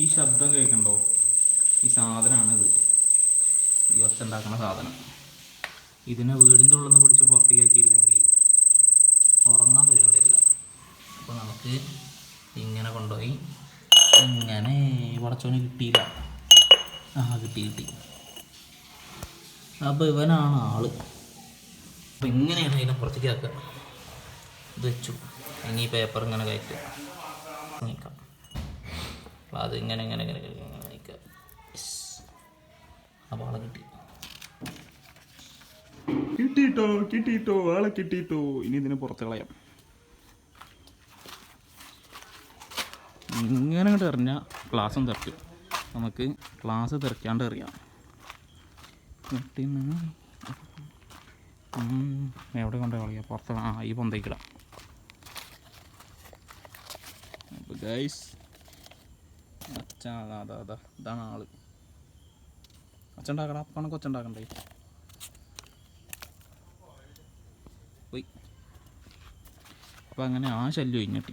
ഈ ശബ്ദം കേൾക്കണ്ടോ? ഈ സാധനമാണിത്, ഈ ഒച്ച ഉണ്ടാക്കുന്ന സാധനം. ഇതിനെ വീടിൻ്റെ ഉള്ളിൽ നിന്ന് പിടിച്ച് പുറത്തേക്കാക്കിയില്ലെങ്കിൽ ഉറങ്ങാതെ വരും തരില്ല. അപ്പോൾ നമുക്ക് ഇങ്ങനെ കൊണ്ടുപോയി ഇങ്ങനെ പടച്ചോന് കിട്ടിയില്ല. കിട്ടി. അപ്പോൾ ഇവനാണ് ആള്. അപ്പോൾ ഇങ്ങനെയാണ് അതിനെ പുറത്തേക്ക് ആക്കുക. ഇത് വെച്ചു. ഇനി ഈ പേപ്പർ ഇങ്ങനെ കയറ്റുക, നീക്കാം. അപ്പോൾ അത് ഇങ്ങനെ നീക്കുക. അപ്പോൾ ആളെ കിട്ടിയിട്ടോ ആളെ കിട്ടിയിട്ടോ. ഇനി ഇതിനെ പുറത്ത് കളയാം. ഇങ്ങനെ അങ്ങോട്ട് എറിഞ്ഞാൽ ഗ്ലാസ്സും തെറിക്കും. നമുക്ക് ഗ്ലാസ് തെറിക്കാണ്ട് എറിയാം. എവിടെ കൊണ്ട് കളയാം? പുറത്ത്. ഈ പൊന്തയ്ക്കിടാം. അപ്പോൾ ഗൈസ്, അതാ ഇതാണ് ആള്. ഒച്ചുണ്ടാക്കടാ. അപ്പം കണക്ക് ഒച്ചുണ്ടാക്കണ്ടേ? പോയി. അപ്പം അങ്ങനെ ആ ശല്യം കഴിഞ്ഞിട്ട്